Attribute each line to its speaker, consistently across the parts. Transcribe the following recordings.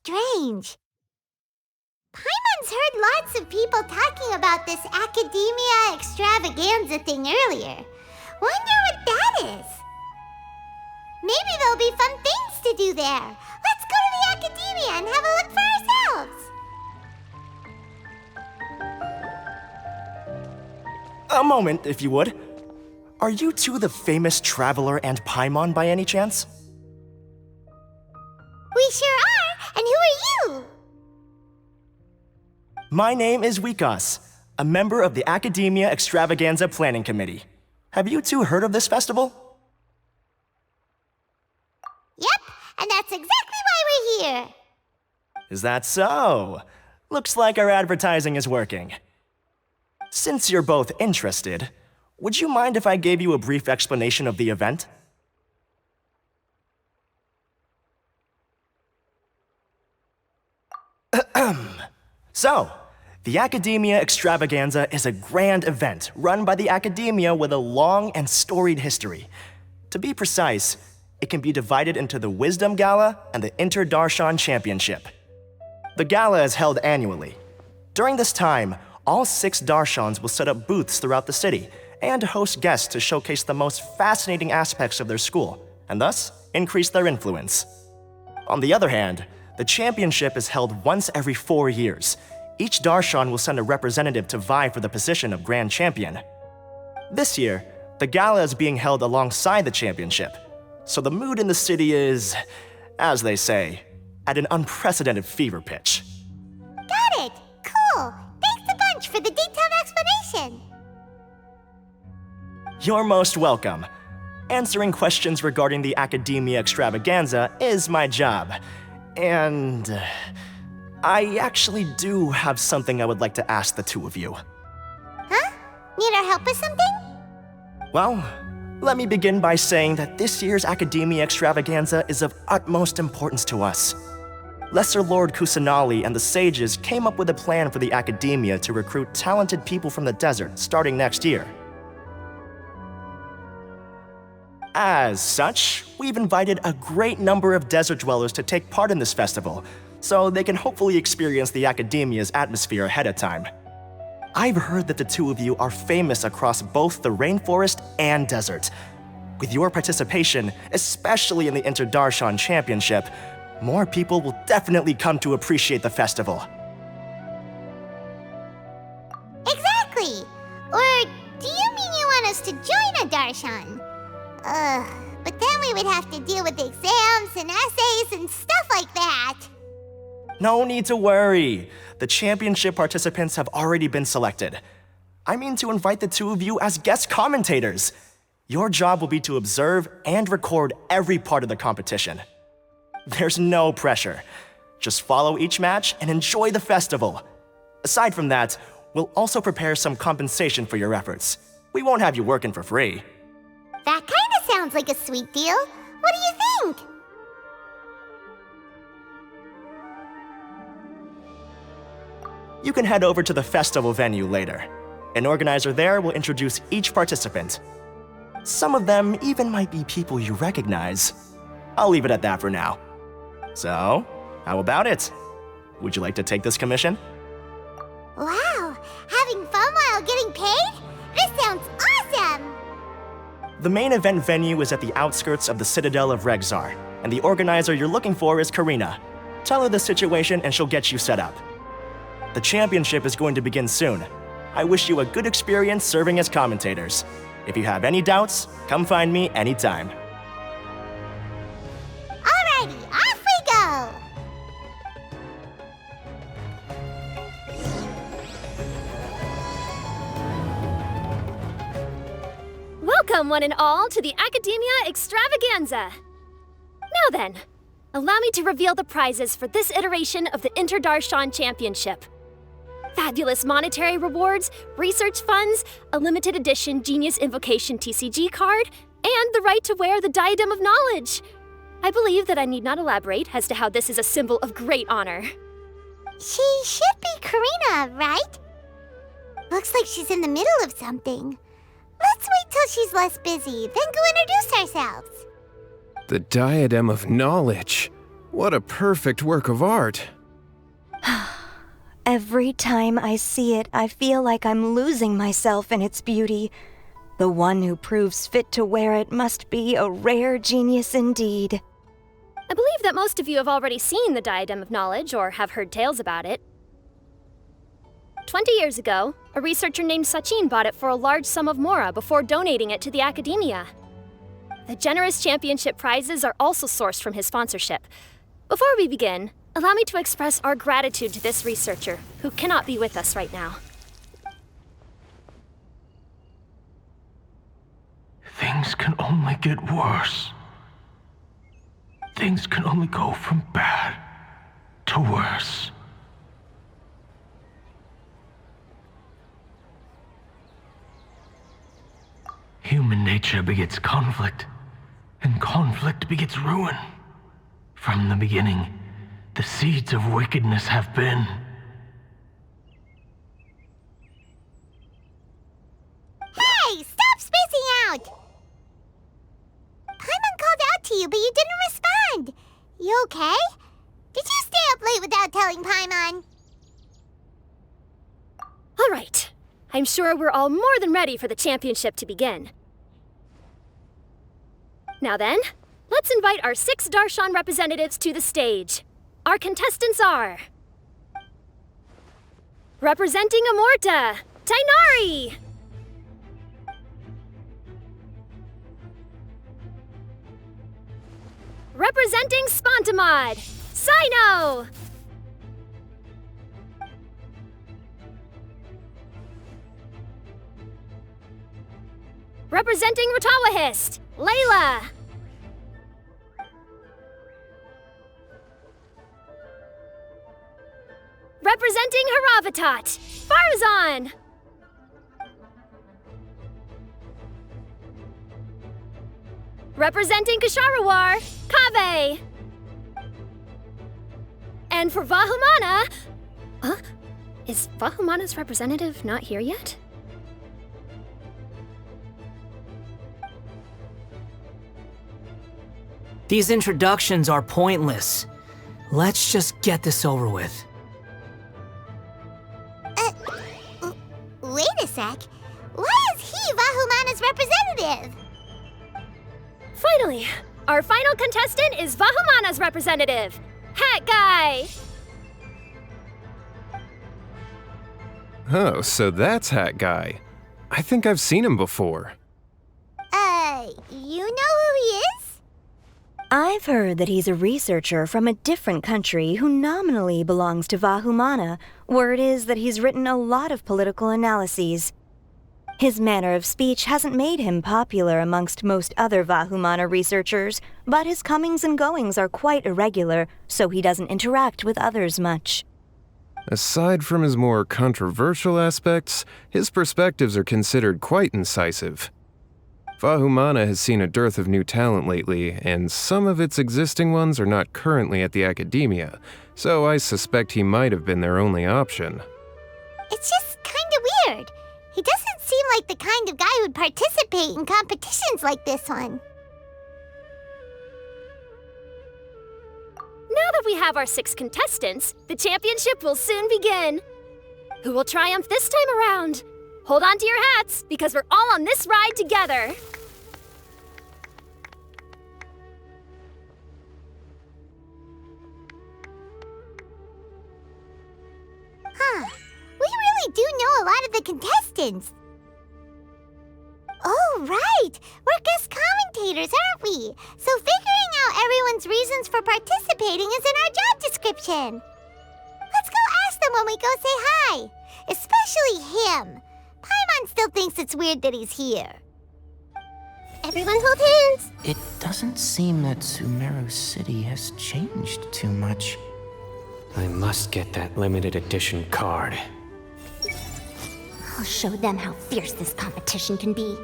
Speaker 1: strange. Paimon's heard lots of people talking about this Academia Extravaganza thing earlier. Wonder what that is. Maybe there'll be fun things to do there. Let's go to the Academia and have a look for ourselves.
Speaker 2: A moment, if you would. Are you two the famous Traveler and Paimon by any chance?
Speaker 1: We sure are, and who are you?
Speaker 2: My name is Wikas, a member of the Academia Extravaganza Planning Committee. Have you two heard of this festival?
Speaker 1: Yep, and that's exactly why we're here.
Speaker 2: Is that so? Looks like our advertising is working. Since you're both interested, would you mind if I gave you a brief explanation of the event? So, the Academia Extravaganza is a grand event run by the Academia with a long and storied history. To be precise, it can be divided into the Wisdom Gala and the Inter-Darshan Championship. The gala is held annually. During this time, all 6 Darshans will set up booths throughout the city and host guests to showcase the most fascinating aspects of their school, and thus increase their influence. On the other hand, the championship is held once every 4 years. Each Darshan will send a representative to vie for the position of Grand Champion. This year, the gala is being held alongside the championship, so the mood in the city is, as they say, at an unprecedented fever pitch.
Speaker 1: Got it! Cool! Thanks a bunch for the detailed explanation!
Speaker 2: You're most welcome. Answering questions regarding the Academia Extravaganza is my job. And I actually do have something I would like to ask the two of you.
Speaker 1: Huh? Need our help with something?
Speaker 2: Well, let me begin by saying that this year's Academia Extravaganza is of utmost importance to us. Lesser Lord Kusanali and the sages came up with a plan for the Academia to recruit talented people from the desert starting next year. As such, we've invited a great number of desert dwellers to take part in this festival, so they can hopefully experience the Academia's atmosphere ahead of time. I've heard that the two of you are famous across both the rainforest and desert. With your participation, especially in the Inter-Darshan Championship, more people will definitely come to appreciate the festival.
Speaker 1: Exactly! Or do you mean you want us to join a Darshan? But then we would have to deal with exams and essays and stuff like that.
Speaker 2: No need to worry. The championship participants have already been selected. I mean to invite the two of you as guest commentators. Your job will be to observe and record every part of the competition. There's no pressure. Just follow each match and enjoy the festival. Aside from that, we'll also prepare some compensation for your efforts. We won't have you working for free.
Speaker 1: That kinda sounds like a sweet deal. What do you think?
Speaker 2: You can head over to the festival venue later. An organizer there will introduce each participant. Some of them even might be people you recognize. I'll leave it at that for now. So, how about it? Would you like to take this commission?
Speaker 1: Wow, having fun while getting paid? This sounds awesome!
Speaker 2: The main event venue is at the outskirts of the Citadel of Regzar, and the organizer you're looking for is Karina. Tell her the situation and she'll get you set up. The championship is going to begin soon. I wish you a good experience serving as commentators. If you have any doubts, come find me anytime.
Speaker 1: Alrighty, off we go!
Speaker 3: Welcome, one and all, to the Academia Extravaganza! Now then, allow me to reveal the prizes for this iteration of the Inter-Darshan Championship. Fabulous monetary rewards, research funds, a limited edition Genius Invocation TCG card, and the right to wear the Diadem of Knowledge. I believe that I need not elaborate as to how this is a symbol of great honor.
Speaker 1: She should be Karina, right? Looks like she's in the middle of something. Let's wait till she's less busy, then go introduce ourselves.
Speaker 4: The Diadem of Knowledge. What a perfect work of art.
Speaker 5: Every time I see it, I feel like I'm losing myself in its beauty. The one who proves fit to wear it must be a rare genius indeed.
Speaker 3: I believe that most of you have already seen the Diadem of Knowledge or have heard tales about it. 20 years ago, a researcher named Sachin bought it for a large sum of mora before donating it to the Academia. The generous championship prizes are also sourced from his sponsorship. Before we begin, allow me to express our gratitude to this researcher, who cannot be with us right now.
Speaker 6: Things can only get worse. Things can only go from bad to worse. Human nature begets conflict, and conflict begets ruin. From the beginning, the seeds of wickedness have been.
Speaker 1: Hey, stop spacing out! Paimon called out to you, but you didn't respond. You okay? Did you stay up late without telling Paimon?
Speaker 3: All right. I'm sure we're all more than ready for the championship to begin. Now then, let's invite our 6 Darshan representatives to the stage. Our contestants are... representing Amorta, Tainari! Representing Spontamod, Sino! Representing Ratawahist, Layla! Representing Haravatat, Farzan! Representing Kasharawar, Kaveh! And for Vahumana... Is Vahumana's representative not here yet?
Speaker 7: These introductions are pointless. Let's just get this over with.
Speaker 1: Wait a sec. Why is he Vahumana's representative?
Speaker 3: Finally, our final contestant is Vahumana's representative, Hat Guy!
Speaker 4: Oh, so that's Hat Guy. I think I've seen him before.
Speaker 1: You know who he is?
Speaker 5: I've heard that he's a researcher from a different country who nominally belongs to Vahumana. Word is that he's written a lot of political analyses. His manner of speech hasn't made him popular amongst most other Vahumana researchers, but his comings and goings are quite irregular, so he doesn't interact with others much.
Speaker 4: Aside from his more controversial aspects, his perspectives are considered quite incisive. Vahumana has seen a dearth of new talent lately, and some of its existing ones are not currently at the Academia, so I suspect he might have been their only option.
Speaker 1: It's just kinda weird. He doesn't seem like the kind of guy who'd participate in competitions like this one.
Speaker 3: Now that we have our 6 contestants, the championship will soon begin. Who will triumph this time around? Hold on to your hats, because we're all on this ride together.
Speaker 1: We really do know a lot of the contestants. Oh, right! We're guest commentators, aren't we? So figuring out everyone's reasons for participating is in our job description. Let's go ask them when we go say hi. Especially him. Paimon still thinks it's weird that he's here. Everyone hold hands.
Speaker 8: It doesn't seem that Sumeru City has changed too much. I must get that limited edition card.
Speaker 1: I'll show them how fierce this competition can be.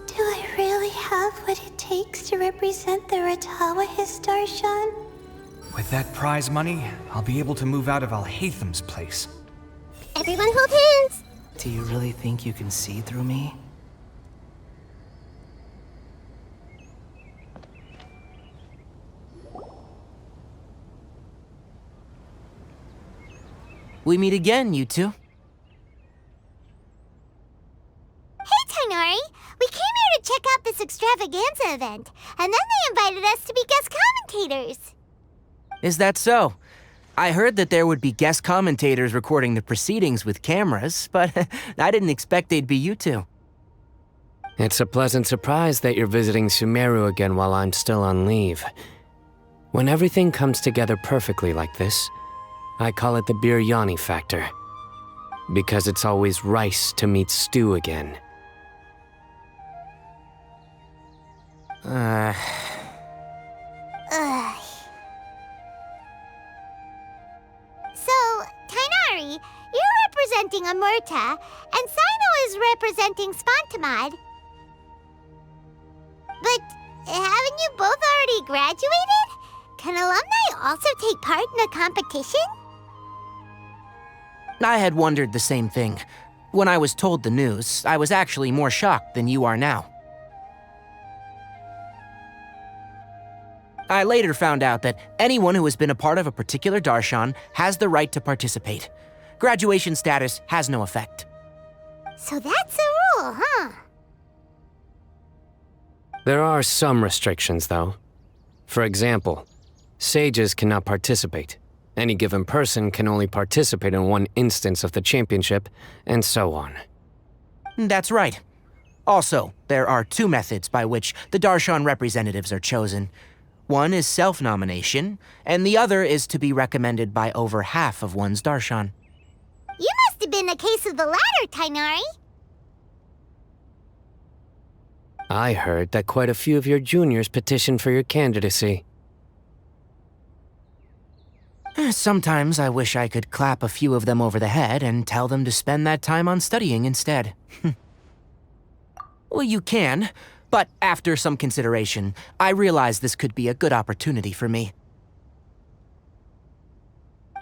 Speaker 1: Do I really have what it takes to represent the Ratawahist Darshan?
Speaker 9: With that prize money, I'll be able to move out of Alhatham's place.
Speaker 1: Everyone hold hands.
Speaker 8: Do you really think you can see through me?
Speaker 7: we meet again, you two.
Speaker 1: Hey, Tainari! We came here to check out this extravaganza event, and then they invited us to be guest commentators.
Speaker 7: Is that so? I heard that there would be guest commentators recording the proceedings with cameras, but I didn't expect they'd be you two.
Speaker 8: It's a pleasant surprise that you're visiting Sumeru again while I'm still on leave. When everything comes together perfectly like this, I call it the biryani factor. Because it's always rice to meet stew again.
Speaker 1: Ugh. So, Tainari, you're representing Amurta, and Sino is representing Spontamod. But haven't you both already graduated? Can alumni also take part in a competition?
Speaker 7: I had wondered the same thing. When I was told the news, I was actually more shocked than you are now. I later found out that anyone who has been a part of a particular darshan has the right to participate. Graduation status has no effect.
Speaker 1: So that's the rule, huh?
Speaker 8: There are some restrictions, though. For example, sages cannot participate. Any given person can only participate in one instance of the championship, and so on.
Speaker 7: That's right. Also, there are two methods by which the darshan representatives are chosen. One is self-nomination, and the other is to be recommended by over half of one's darshan.
Speaker 1: You must have been a case of the latter, Tainari.
Speaker 8: I heard that quite a few of your juniors petitioned for your candidacy.
Speaker 7: Sometimes I wish I could clap a few of them over the head and tell them to spend that time on studying instead. Well, you can, but after some consideration, I realize this could be a good opportunity for me.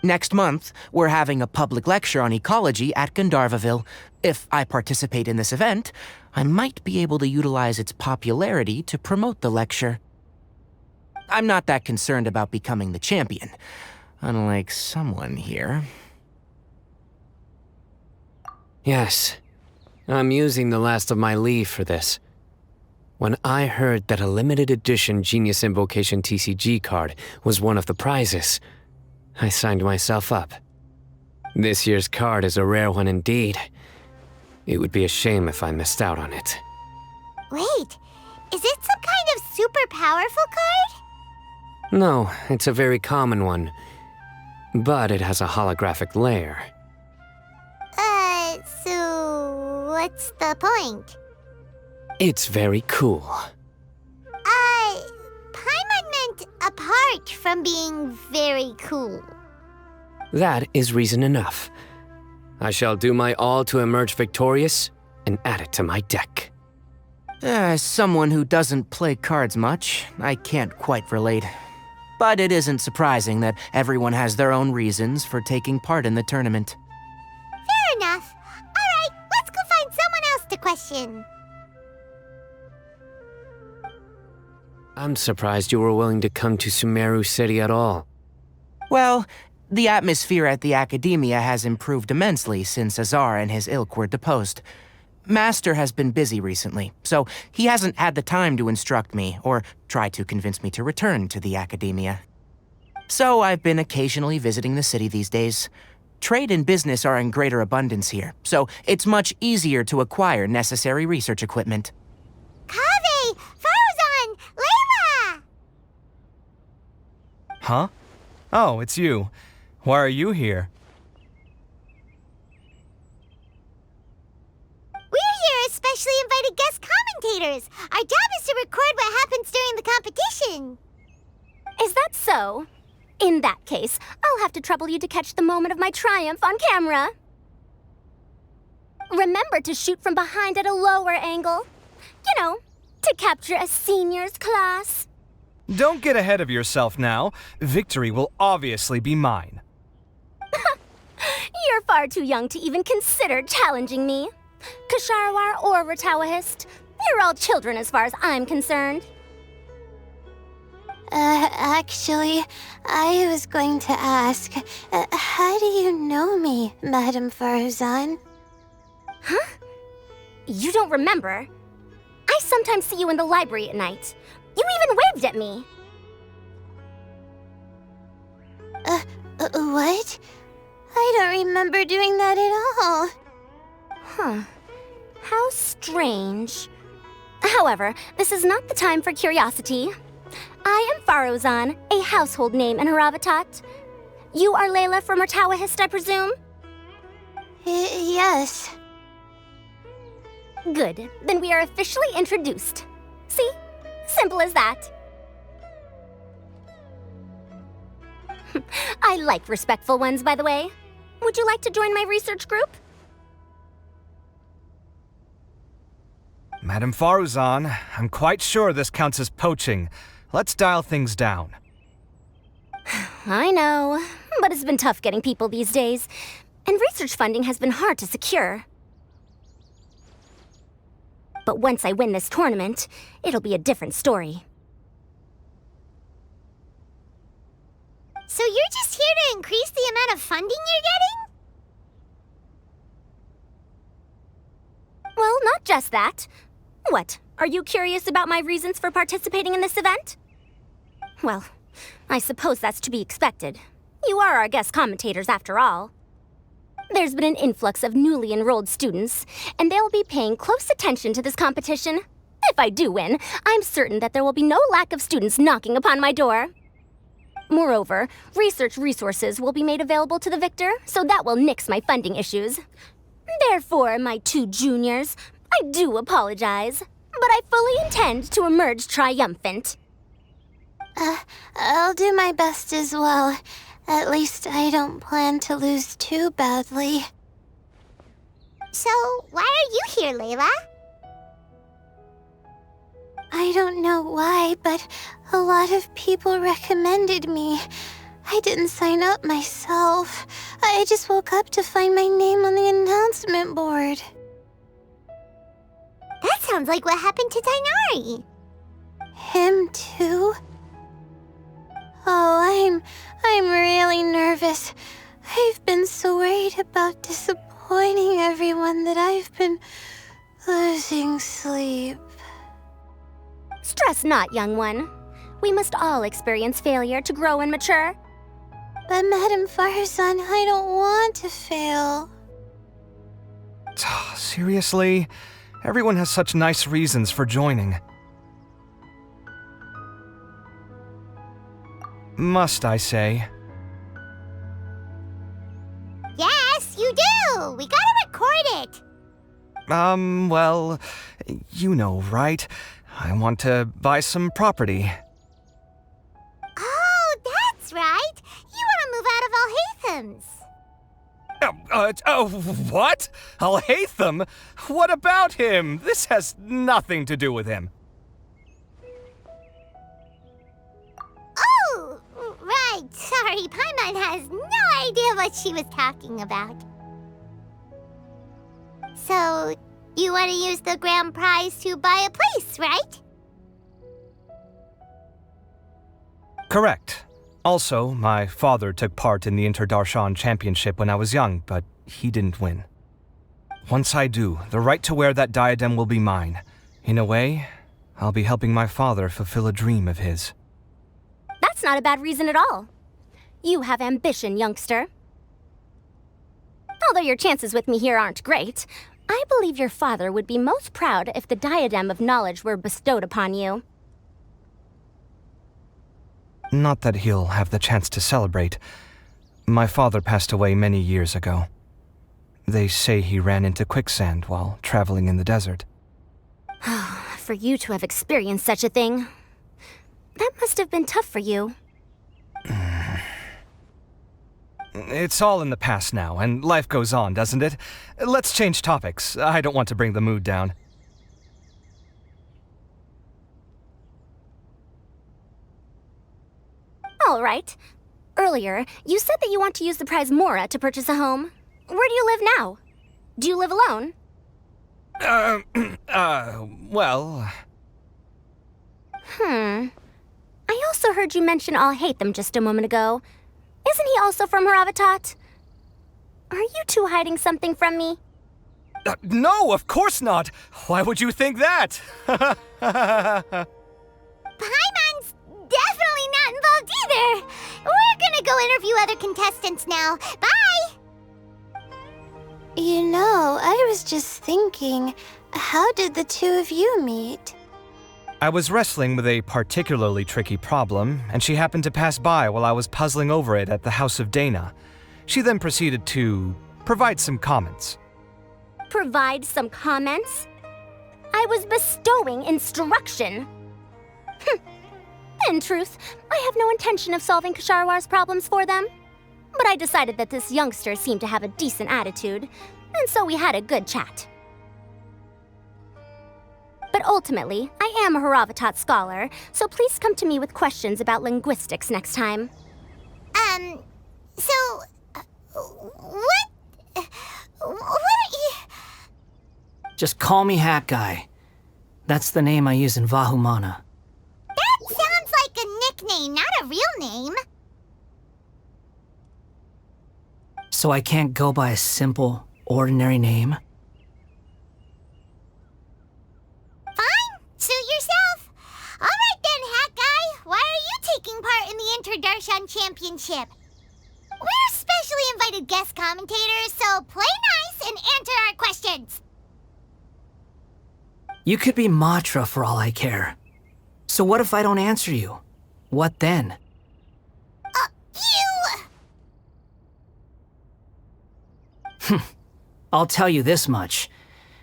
Speaker 7: Next month, we're having a public lecture on ecology at Gandharvaville. If I participate in this event, I might be able to utilize its popularity to promote the lecture. I'm not that concerned about becoming the champion, unlike someone here.
Speaker 8: Yes, I'm using the last of my leave for this. When I heard that a limited edition Genius Invocation TCG card was one of the prizes, I signed myself up. This year's card is a rare one indeed. It would be a shame if I missed out on it.
Speaker 1: Wait, is it some kind of super powerful card?
Speaker 8: No, it's a very common one. But it has a holographic layer.
Speaker 1: So what's the point?
Speaker 8: It's very cool.
Speaker 1: Paimon meant apart from being very cool.
Speaker 8: That is reason enough. I shall do my all to emerge victorious and add it to my deck.
Speaker 7: As someone who doesn't play cards much, I can't quite relate. But it isn't surprising that everyone has their own reasons for taking part in the tournament.
Speaker 1: Fair enough. All right, let's go find someone else to question.
Speaker 8: I'm surprised you were willing to come to Sumeru City at all.
Speaker 7: Well, the atmosphere at the Academia has improved immensely since Azar and his ilk were deposed. Master has been busy recently, so he hasn't had the time to instruct me or try to convince me to return to the Academia. So I've been occasionally visiting the city these days. Trade and business are in greater abundance here, so it's much easier to acquire necessary research equipment.
Speaker 1: Kaveh! Farzan! Layla!
Speaker 9: Huh? Oh, it's you. Why are you here?
Speaker 1: We're here as specially invited guest commentators. Our job is to record what happens during the competition.
Speaker 3: Is that so? In that case, I'll have to trouble you to catch the moment of my triumph on camera. Remember to shoot from behind at a lower angle. You know, to capture a seniors class.
Speaker 9: Don't get ahead of yourself now. Victory will obviously be mine.
Speaker 3: You're far too young to even consider challenging me. Kasharwar or Ratawahist, you're all children as far as I'm concerned.
Speaker 1: Actually, I was going to ask, how do you know me, Madame Faruzan?
Speaker 3: Huh? You don't remember? I sometimes see you in the library at night. You even waved at me.
Speaker 1: What? I don't remember doing that at all.
Speaker 3: Huh. How strange. However, this is not the time for curiosity. I am Faruzan, a household name in Haravatat. You are Layla from Murtawahist, I presume?
Speaker 1: Yes.
Speaker 3: Good. Then we are officially introduced. See? Simple as that. I like respectful ones, by the way. Would you like to join my research group?
Speaker 9: Madame Faruzan, I'm quite sure this counts as poaching. Let's dial things down.
Speaker 3: I know, but it's been tough getting people these days, and research funding has been hard to secure. But once I win this tournament, it'll be a different story.
Speaker 1: So you're just here to increase the amount of funding you're getting?
Speaker 3: Well, not just that. What, are you curious about my reasons for participating in this event? Well, I suppose that's to be expected. You are our guest commentators, after all. There's been an influx of newly enrolled students, and they'll be paying close attention to this competition. If I do win, I'm certain that there will be no lack of students knocking upon my door. Moreover, research resources will be made available to the victor, so that will nix my funding issues. Therefore, my two juniors, I do apologize, but I fully intend to emerge triumphant.
Speaker 1: I'll do my best as well. At least I don't plan to lose too badly. So, why are you here, Layla? I don't know why, but a lot of people recommended me. I didn't sign up myself. I just woke up to find my name on the announcement board. That sounds like what happened to Dainari. Him too? Oh, I'm really nervous. I've been so worried about disappointing everyone that I've been losing sleep.
Speaker 3: Stress not, young one. We must all experience failure to grow and mature.
Speaker 1: But Madame Faruzan, I don't want to fail.
Speaker 9: Seriously? Everyone has such nice reasons for joining. Must I say?
Speaker 1: Yes, you do! We gotta record it!
Speaker 9: Well, you know, right? I want to buy some property.
Speaker 1: Oh, that's right! You want to move out of Alhatham's.
Speaker 9: What? Alhaitham? What about him? This has nothing to do with him.
Speaker 1: Oh, right. Sorry, Paimon has no idea what she was talking about. So, you want to use the grand prize to buy a place, right?
Speaker 9: Correct. Also, my father took part in the Interdarshan Championship when I was young, but he didn't win. Once I do, the right to wear that diadem will be mine. In a way, I'll be helping my father fulfill a dream of his.
Speaker 3: That's not a bad reason at all. You have ambition, youngster. Although your chances with me here aren't great, I believe your father would be most proud if the diadem of knowledge were bestowed upon you.
Speaker 9: Not that he'll have the chance to celebrate. My father passed away many years ago. They say he ran into quicksand while traveling in the desert.
Speaker 3: For you to have experienced such a thing, that must have been tough for you.
Speaker 9: It's all in the past now, and life goes on, doesn't it? Let's change topics. I don't want to bring the mood down.
Speaker 3: All right. Earlier, you said that you want to use the prize Mora to purchase a home. Where do you live now? Do you live alone?
Speaker 9: Well...
Speaker 10: I also heard you mention I'll hate them just a moment ago. Isn't he also from Haravatat? Are you two hiding something from me?
Speaker 9: No, of course not! Why would you think that?
Speaker 1: Paimon's definitely not involved either! We're gonna go interview other contestants now. Bye!
Speaker 11: You know, I was just thinking, how did the two of you meet?
Speaker 9: I was wrestling with a particularly tricky problem, and she happened to pass by while I was puzzling over it at the House of Dana. She then proceeded to provide some comments.
Speaker 10: Provide some comments? I was bestowing instruction. In truth, I have no intention of solving Ksharowar's problems for them. But I decided that this youngster seemed to have a decent attitude, and so we had a good chat. But ultimately, I am a Haravatat scholar, so please come to me with questions about linguistics next time.
Speaker 1: What are you...
Speaker 12: Just call me Hat Guy. That's the name I use in Vahumana.
Speaker 1: That sounds like a nickname, not a real name.
Speaker 12: So I can't go by a simple, ordinary name?
Speaker 1: Fine, suit yourself. All right then, Hat Guy. Why are you taking part in the Interdarshan Championship? We're specially invited guest commentators, so play nice and answer our questions.
Speaker 12: You could be Matra for all I care. So what if I don't answer you? What then? I'll tell you this much.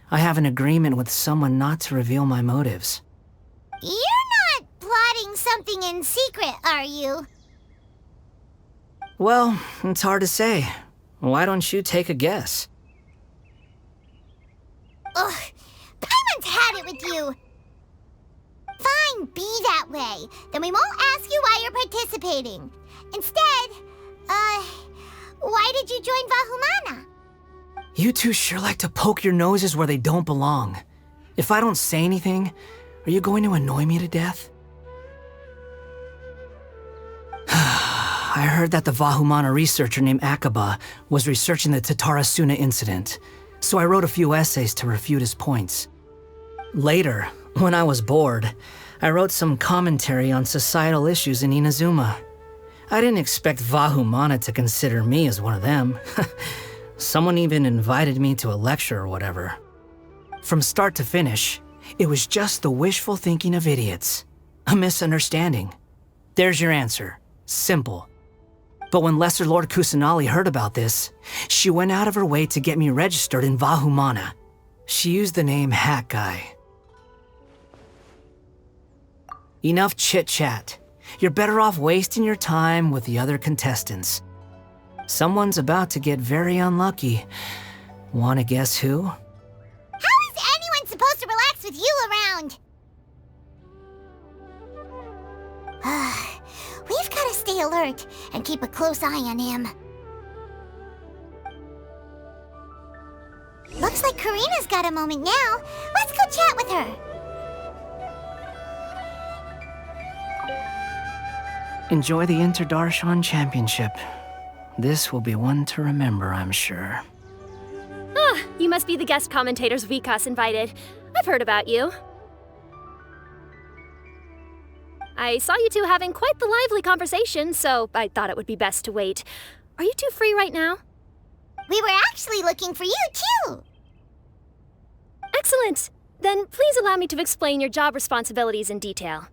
Speaker 12: I have an agreement with someone not to reveal my motives.
Speaker 1: You're not plotting something in secret, are you?
Speaker 12: Well, it's hard to say. Why don't you take a guess?
Speaker 1: Ugh, Paimon's had it with you. Fine, be that way. Then we won't ask you why you're participating. Instead, why did you join Vahumana?
Speaker 12: You two sure like to poke your noses where they don't belong. If I don't say anything, are you going to annoy me to death? I heard that the Vahumana researcher named Akaba was researching the Tatarasuna incident, so I wrote a few essays to refute his points. Later, when I was bored, I wrote some commentary on societal issues in Inazuma. I didn't expect Vahumana to consider me as one of them. Someone even invited me to a lecture or whatever. From start to finish, it was just the wishful thinking of idiots. A misunderstanding. There's your answer. Simple. But when Lesser Lord Kusanali heard about this, she went out of her way to get me registered in Vahumana. She used the name Hat Guy. Enough chit-chat. You're better off wasting your time with the other contestants. Someone's about to get very unlucky. Wanna guess who?
Speaker 1: How is anyone supposed to relax with you around? We've got to stay alert and keep a close eye on him. Looks like Karina's got a moment now. Let's go chat with her.
Speaker 12: Enjoy the Interdarshan Championship. This will be one to remember, I'm sure.
Speaker 3: Ah, you must be the guest commentators Vikas invited. I've heard about you. I saw you two having quite the lively conversation, so I thought it would be best to wait. Are you two free right now?
Speaker 1: We were actually looking for you, too.
Speaker 3: Excellent. Then please allow me to explain your job responsibilities in detail.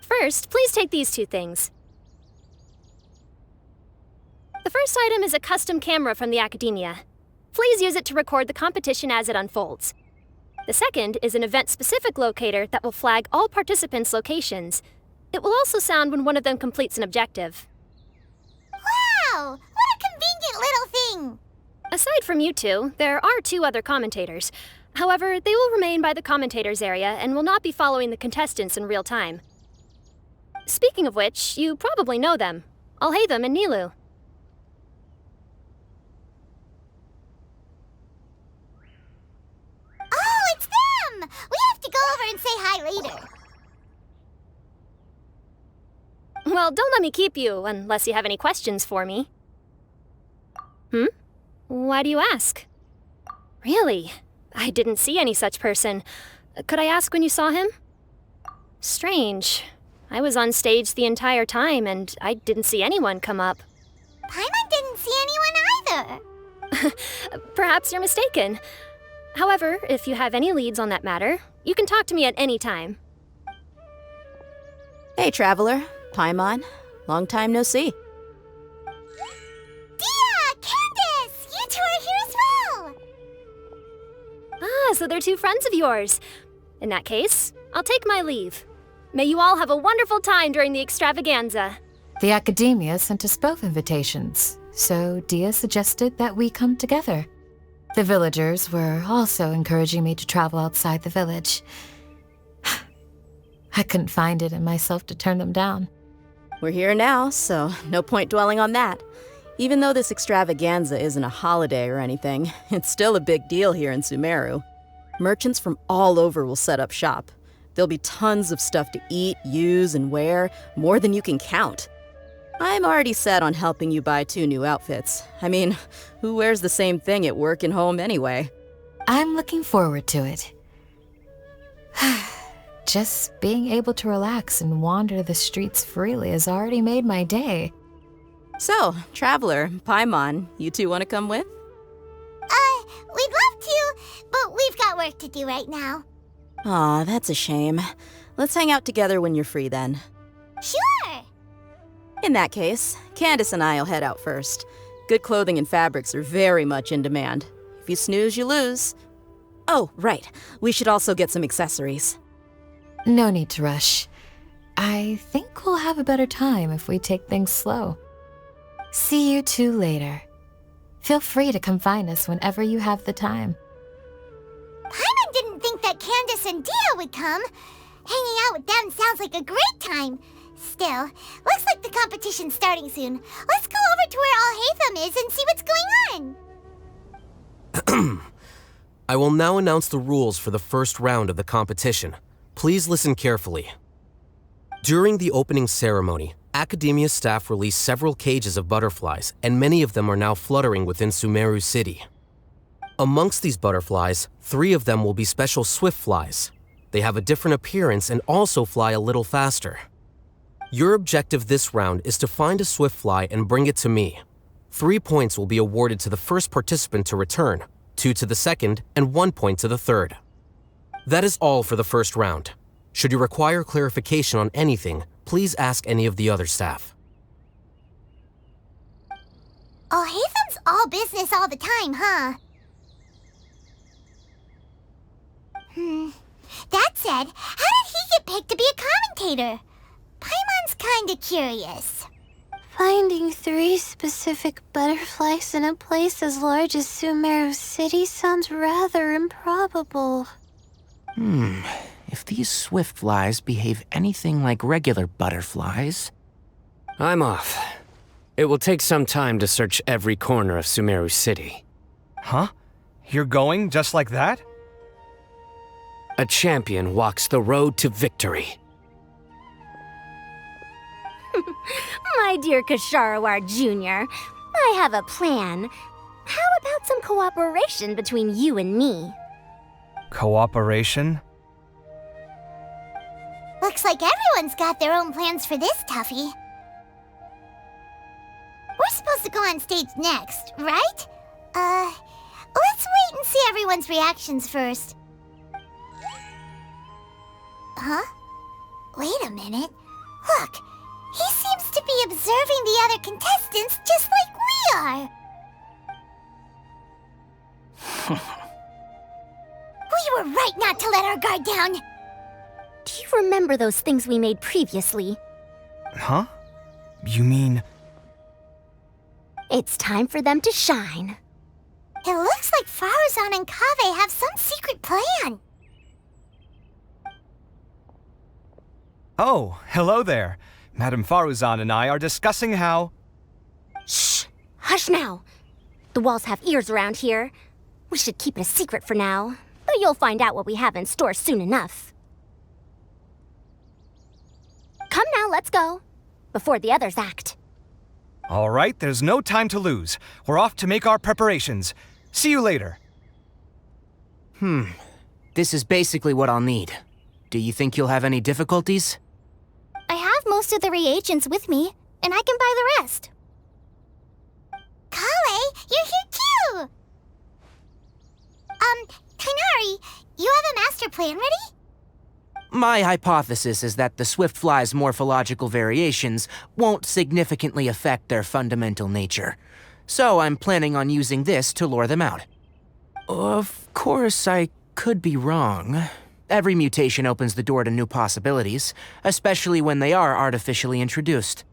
Speaker 3: First, please take these two things. The first item is a custom camera from the Academia. Please use it to record the competition as it unfolds. The second is an event-specific locator that will flag all participants' locations. It will also sound when one of them completes an objective.
Speaker 1: Wow! What a convenient little thing!
Speaker 3: Aside from you two, there are two other commentators. However, they will remain by the commentators area and will not be following the contestants in real time. Speaking of which, you probably know them. Alhaitham and Nilu.
Speaker 1: Oh, it's them! We have to go over and say hi later.
Speaker 3: Well, don't let me keep you, unless you have any questions for me. Why do you ask? Really? I didn't see any such person. Could I ask when you saw him? Strange. I was on stage the entire time, and I didn't see anyone come up.
Speaker 1: Paimon didn't see anyone either.
Speaker 3: Perhaps you're mistaken. However, if you have any leads on that matter, you can talk to me at any time.
Speaker 13: Hey, Traveler. Paimon. Long time no see.
Speaker 1: Dia! Candace! You two are here as well!
Speaker 3: Ah, so they're two friends of yours. In that case, I'll take my leave. May you all have a wonderful time during the extravaganza.
Speaker 14: The Academia sent us both invitations, so Dia suggested that we come together. The villagers were also encouraging me to travel outside the village. I couldn't find it in myself to turn them down.
Speaker 13: We're here now, so no point dwelling on that. Even though this extravaganza isn't a holiday or anything, it's still a big deal here in Sumeru. Merchants from all over will set up shop. There'll be tons of stuff to eat, use, and wear, more than you can count. I'm already set on helping you buy 2 new outfits. I mean, who wears the same thing at work and home anyway?
Speaker 14: I'm looking forward to it. Just being able to relax and wander the streets freely has already made my day.
Speaker 13: So, Traveler, Paimon, you two want to come with?
Speaker 1: We'd love to, but we've got work to do right now.
Speaker 13: Aw, that's a shame. Let's hang out together when you're free then.
Speaker 1: Sure!
Speaker 13: In that case, Candace and I'll head out first. Good clothing and fabrics are very much in demand. If you snooze, you lose. Oh, right. We should also get some accessories.
Speaker 14: No need to rush. I think we'll have a better time if we take things slow. See you two later. Feel free to come find us whenever you have the time.
Speaker 1: Paimon didn't think that Candace and Dia would come. Hanging out with them sounds like a great time. Still, looks like the competition's starting soon. Let's go over to where Alhaitham is and see what's going on.
Speaker 15: I will now announce the rules for the first round of the competition. Please listen carefully. During the opening ceremony, Academia staff released several cages of butterflies, and many of them are now fluttering within Sumeru City. Amongst these butterflies, 3 of them will be special swift flies. They have a different appearance and also fly a little faster. Your objective this round is to find a swift fly and bring it to me. 3 points will be awarded to the first participant to return, 2 to the second, and 1 point to the third. That is all for the first round. Should you require clarification on anything, please ask any of the other staff.
Speaker 1: Alhaitham's all business all the time, huh? That said, how did he get picked to be a commentator? Paimon's kinda curious.
Speaker 11: Finding 3 specific butterflies in a place as large as Sumeru City sounds rather improbable.
Speaker 7: If these swift flies behave anything like regular butterflies...
Speaker 8: I'm off. It will take some time to search every corner of Sumeru City.
Speaker 9: Huh? You're going just like that?
Speaker 8: A champion walks the road to victory.
Speaker 10: My dear Kasharawar Jr., I have a plan. How about some cooperation between you and me?
Speaker 9: Cooperation?
Speaker 1: Looks like everyone's got their own plans for this toughie. We're supposed to go on stage next, right? Let's wait and see everyone's reactions first. Huh? Wait a minute. Look, he seems to be observing the other contestants just like we are. We were right not to let our guard down.
Speaker 10: Do you remember those things we made previously?
Speaker 9: Huh? You mean...
Speaker 10: It's time for them to shine.
Speaker 1: It looks like Faruzan and Kaveh have some secret plan.
Speaker 9: Oh, hello there. Madame Faruzan and I are discussing how...
Speaker 10: Shh! Hush now! The walls have ears around here. We should keep it a secret for now, but you'll find out what we have in store soon enough. Come now, let's go. before the others act.
Speaker 9: All right, there's no time to lose. We're off to make our preparations. See you later.
Speaker 7: This is basically what I'll need. Do you think you'll have any difficulties?
Speaker 10: I have most of the reagents with me, and I can buy the rest.
Speaker 1: Kale, you're here too! Kainari, you have a master plan ready?
Speaker 7: My hypothesis is that the Swiftfly's morphological variations won't significantly affect their fundamental nature. So I'm planning on using this to lure them out. Of course, I could be wrong. Every mutation opens the door to new possibilities, especially when they are artificially introduced.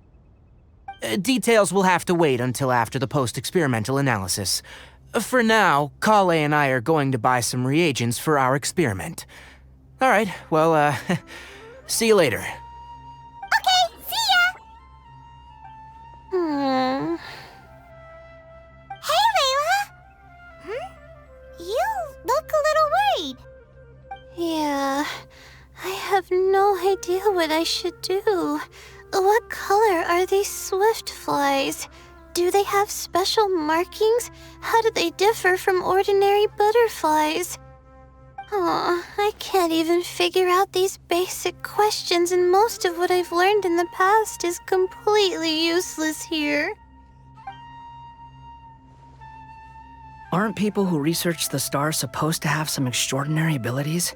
Speaker 7: Details will have to wait until after the post-experimental analysis. For now, Kale and I are going to buy some reagents for our experiment. All right, well, see you later.
Speaker 1: Okay, see ya! Hey, Layla! You look a little worried.
Speaker 11: Yeah, I have no idea what I should do. What color are these Swiftflies? Do they have special markings? How do they differ from ordinary butterflies? Oh, I can't even figure out these basic questions, and most of what I've learned in the past is completely useless here.
Speaker 12: Aren't people who research the stars supposed to have some extraordinary abilities?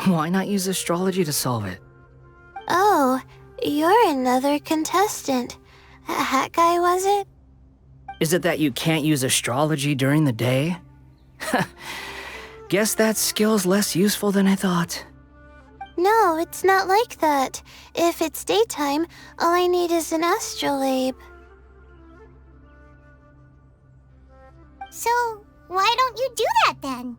Speaker 12: Why not use astrology to solve it?
Speaker 11: Oh, you're another contestant. Hat guy, was it?
Speaker 12: Is it that you can't use astrology during the day? Guess that skill's less useful than I thought.
Speaker 11: No, it's not like that. If it's daytime, all I need is an astrolabe.
Speaker 1: So, why don't you do that then?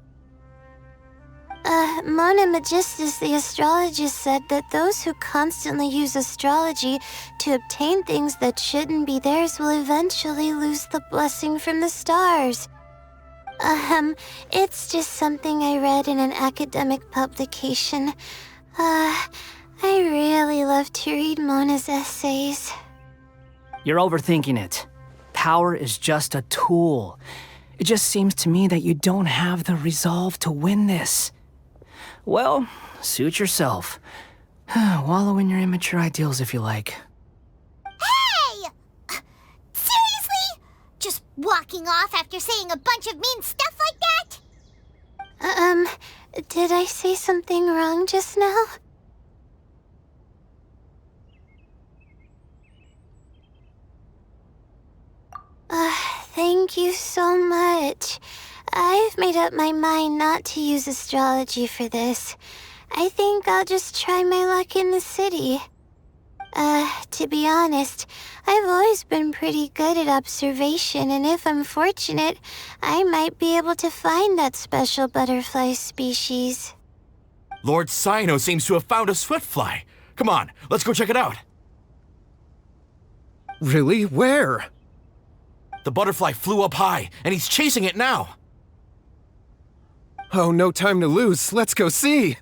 Speaker 11: Mona Magistus, the astrologist, said that those who constantly use astrology to obtain things that shouldn't be theirs will eventually lose the blessing from the stars. It's just something I read in an academic publication. I really love to read Mona's essays.
Speaker 12: You're overthinking it. Power is just a tool. It just seems to me that you don't have the resolve to win this. Well, suit yourself. Wallow in your immature ideals if you like.
Speaker 1: Hey! Seriously? Just walking off after saying a bunch of mean stuff like that?
Speaker 11: Did I say something wrong just now? Thank you so much. I've made up my mind not to use astrology for this. I think I'll just try my luck in the city. To be honest, I've always been pretty good at observation, and if I'm fortunate, I might be able to find that special butterfly species.
Speaker 16: Lord Sino seems to have found a Swiftfly. Come on, let's go check it out.
Speaker 4: Really? Where?
Speaker 16: The butterfly flew up high, and he's chasing it now.
Speaker 4: Oh, no time to lose. Let's go see.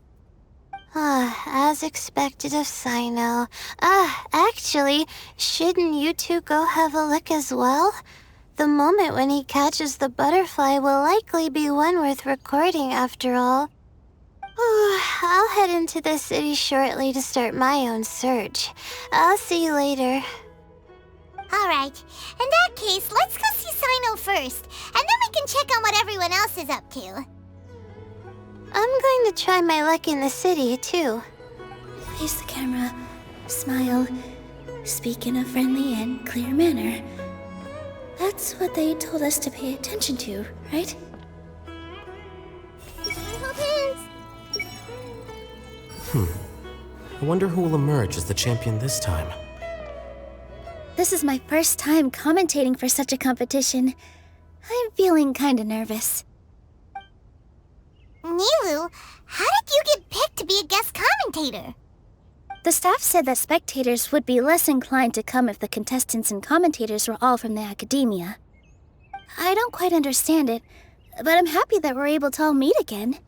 Speaker 11: As expected of Sino. Actually, shouldn't you two go have a look as well? The moment when he catches the butterfly will likely be one worth recording after all. I'll head into the city shortly to start my own search. I'll see you later.
Speaker 1: Alright, in that case, let's go see Sino first, and then we can check on what everyone else is up to.
Speaker 11: I'm going to try my luck in the city, too.
Speaker 17: Face the camera, smile, speak in a friendly and clear manner. That's what they told us to pay attention to, right?
Speaker 15: I wonder who will emerge as the champion this time.
Speaker 17: This is my first time commentating for such a competition. I'm feeling kinda nervous.
Speaker 1: Nilu, how did you get picked to be a guest commentator?
Speaker 17: The staff said that spectators would be less inclined to come if the contestants and commentators were all from the academia. I don't quite understand it, but I'm happy that we're able to all meet again.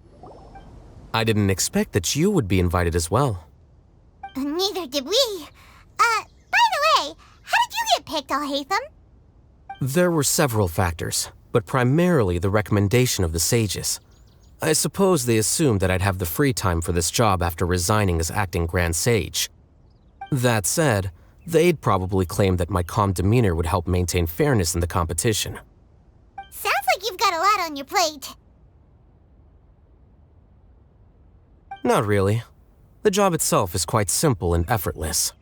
Speaker 15: I didn't expect that you would be invited as well.
Speaker 1: Neither did we. By the picked Alhaitham?
Speaker 15: There were several factors, but primarily the recommendation of the sages. I suppose they assumed that I'd have the free time for this job after resigning as acting Grand Sage. That said, they'd probably claim that my calm demeanor would help maintain fairness in the competition.
Speaker 1: Sounds like you've got a lot on your plate.
Speaker 15: Not really. The job itself is quite simple and effortless.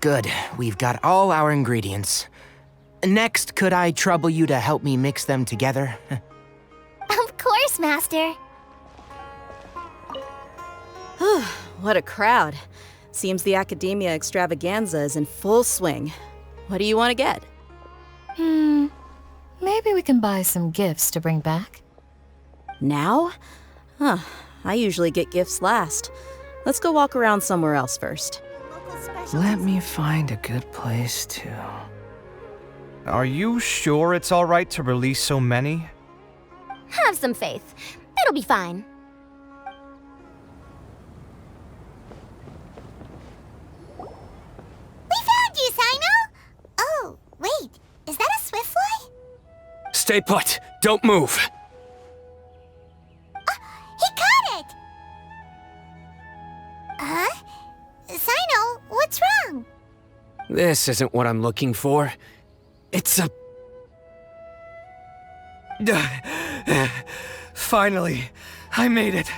Speaker 7: Good. We've got all our ingredients. Next, could I trouble you to help me mix them together?
Speaker 17: Of course, Master.
Speaker 13: What a crowd. Seems the Academia extravaganza is in full swing. What do you want to get?
Speaker 14: Maybe we can buy some gifts to bring back.
Speaker 13: Now? Huh. I usually get gifts last. Let's go walk around somewhere else first.
Speaker 12: Let me find a good place to...
Speaker 9: Are you sure it's alright to release so many?
Speaker 10: Have some faith. It'll be fine.
Speaker 1: We found you, Sino! Oh, wait. Is that a swiftfly?
Speaker 8: Stay put! Don't move!
Speaker 1: He caught it! Huh? Sino, what's wrong?
Speaker 8: This isn't what I'm looking for. It's a...
Speaker 9: Finally, I made it.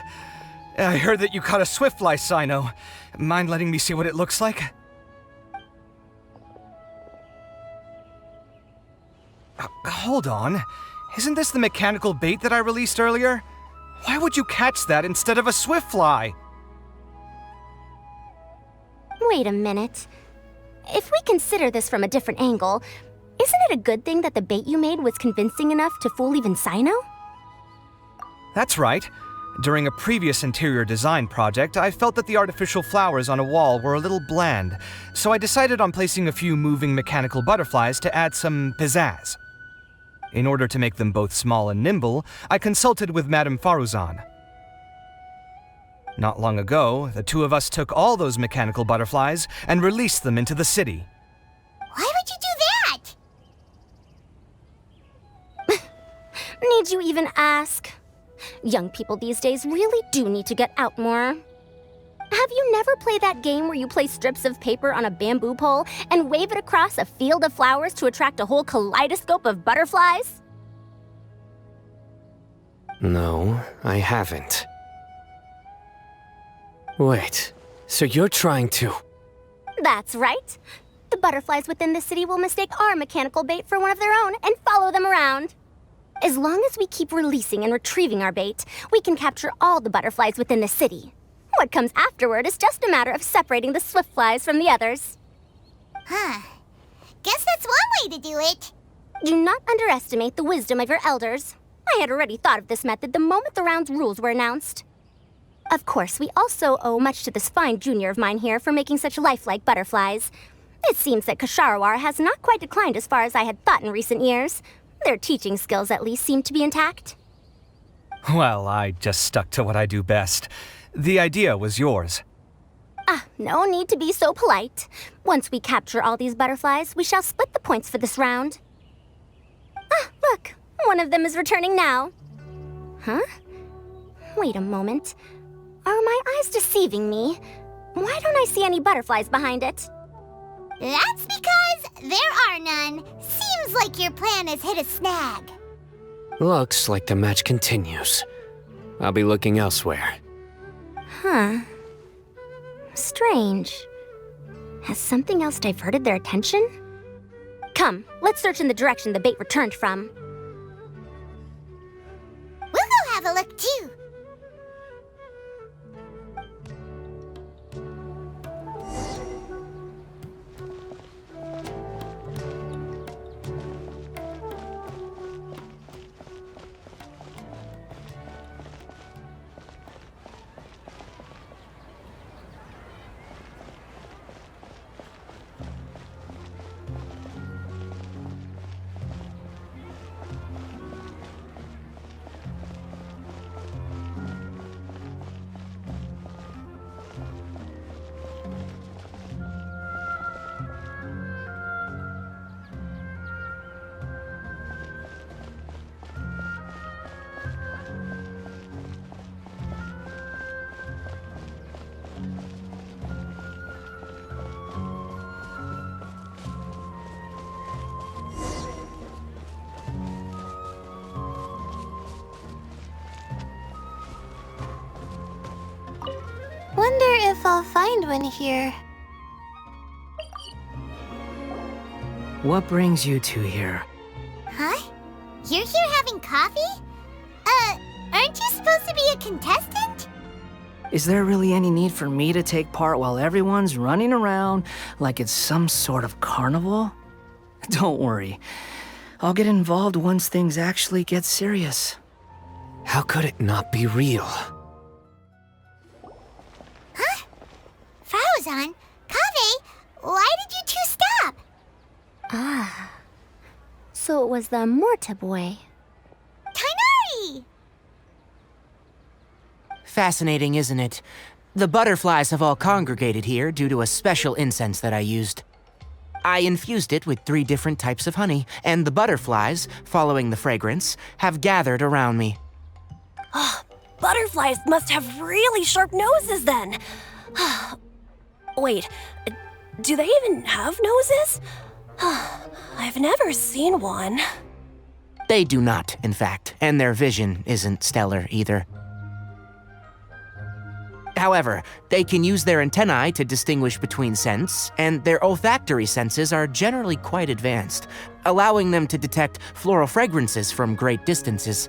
Speaker 9: I heard that you caught a swiftfly, Sino. Mind letting me see what it looks like? Hold on. Isn't this the mechanical bait that I released earlier? Why would you catch that instead of a swiftfly?
Speaker 10: Wait a minute. If we consider this from a different angle, isn't it a good thing that the bait you made was convincing enough to fool even Sino?
Speaker 9: That's right. During a previous interior design project, I felt that the artificial flowers on a wall were a little bland, so I decided on placing a few moving mechanical butterflies to add some pizzazz. In order to make them both small and nimble, I consulted with Madame Faruzan. Not long ago, the two of us took all those mechanical butterflies and released them into the city.
Speaker 1: Why would you do that?
Speaker 10: Need you even ask? Young people these days really do need to get out more. Have you never played that game where you place strips of paper on a bamboo pole and wave it across a field of flowers to attract a whole kaleidoscope of butterflies?
Speaker 8: No, I haven't. Wait, so you're trying to...
Speaker 10: That's right. The butterflies within the city will mistake our mechanical bait for one of their own and follow them around. As long as we keep releasing and retrieving our bait, we can capture all the butterflies within the city. What comes afterward is just a matter of separating the swift flies from the others.
Speaker 1: Huh. Guess that's one way to do it.
Speaker 10: Do not underestimate the wisdom of your elders. I had already thought of this method the moment the round's rules were announced. Of course, we also owe much to this fine junior of mine here for making such lifelike butterflies. It seems that Kasharawar has not quite declined as far as I had thought in recent years. Their teaching skills at least seem to be intact.
Speaker 9: Well, I just stuck to what I do best. The idea was yours.
Speaker 10: No need to be so polite. Once we capture all these butterflies, we shall split the points for this round. Look, one of them is returning now. Huh? Wait a moment. Are my eyes deceiving me? Why don't I see any butterflies behind it?
Speaker 1: That's because there are none. Seems like your plan has hit a snag.
Speaker 8: Looks like the match continues. I'll be looking elsewhere.
Speaker 10: Huh. Strange. Has something else diverted their attention? Come, let's search in the direction the bait returned from.
Speaker 1: We'll go have a look too.
Speaker 11: find one here.
Speaker 12: What brings you two here?
Speaker 1: Huh? You're here having coffee? Aren't you supposed to be a contestant?
Speaker 12: Is there really any need for me to take part while everyone's running around like it's some sort of carnival? Don't worry. I'll get involved once things actually get serious.
Speaker 8: How could it not be real?
Speaker 1: Huh? Frozen? Kaveh, why did you two stop?
Speaker 10: Ah. So it was the Morta boy.
Speaker 1: Tighnari!
Speaker 7: Fascinating, isn't it? The butterflies have all congregated here due to a special incense that I used. I infused it with 3 different types of honey, and the butterflies, following the fragrance, have gathered around me.
Speaker 3: Oh, butterflies must have really sharp noses then. Wait, do they even have noses? I've never seen one.
Speaker 7: They do not, in fact, and their vision isn't stellar either. However, they can use their antennae to distinguish between scents, and their olfactory senses are generally quite advanced, allowing them to detect floral fragrances from great distances.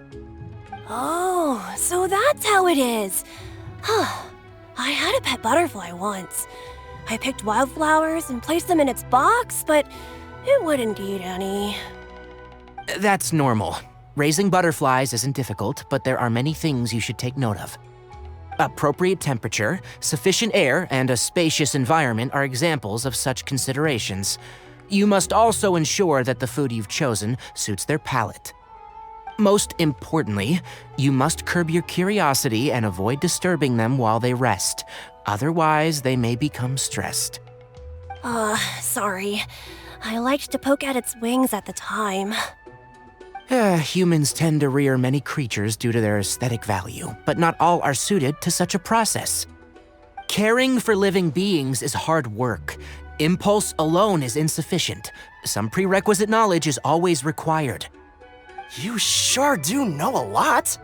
Speaker 3: Oh, so that's how it is. I had a pet butterfly once. I picked wildflowers and placed them in its box, but it wouldn't eat any.
Speaker 7: That's normal. Raising butterflies isn't difficult, but there are many things you should take note of. Appropriate temperature, sufficient air, and a spacious environment are examples of such considerations. You must also ensure that the food you've chosen suits their palate. Most importantly, you must curb your curiosity and avoid disturbing them while they rest. Otherwise, they may become stressed.
Speaker 3: Sorry. I liked to poke at its wings at the time.
Speaker 7: Humans tend to rear many creatures due to their aesthetic value, but not all are suited to such a process. Caring for living beings is hard work. Impulse alone is insufficient. Some prerequisite knowledge is always required.
Speaker 2: You sure do know a lot.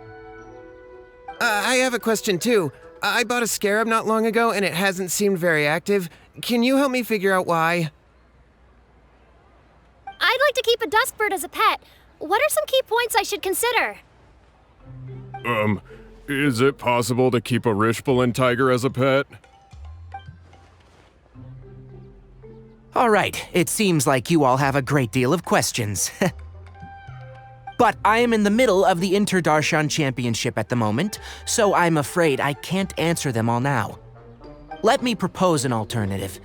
Speaker 4: I have a question too. I bought a scarab not long ago and it hasn't seemed very active. Can you help me figure out why?
Speaker 3: I'd like to keep a dustbird as a pet. What are some key points I should consider?
Speaker 18: Is it possible to keep a Rishbalin tiger as a pet?
Speaker 7: All right, it seems like you all have a great deal of questions. But I am in the middle of the Inter-Darshan Championship at the moment, so I'm afraid I can't answer them all now. Let me propose an alternative.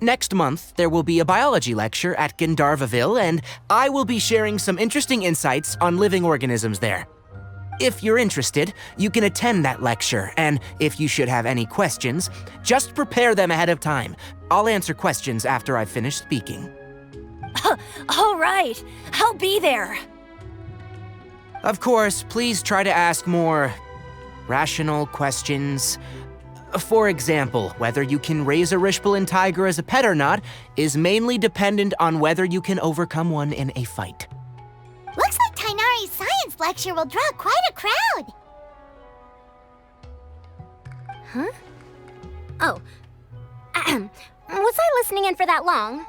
Speaker 7: Next month, there will be a biology lecture at Gandharvaville, and I will be sharing some interesting insights on living organisms there. If you're interested, you can attend that lecture, and if you should have any questions, just prepare them ahead of time. I'll answer questions after I've finished speaking.
Speaker 3: All right, I'll be there.
Speaker 7: Of course, please try to ask more rational questions. For example, whether you can raise a Rishbalin tiger as a pet or not is mainly dependent on whether you can overcome one in a fight.
Speaker 1: Looks like Tighnari's science lecture will draw quite a crowd.
Speaker 10: Huh? Oh. Was I listening in for that long?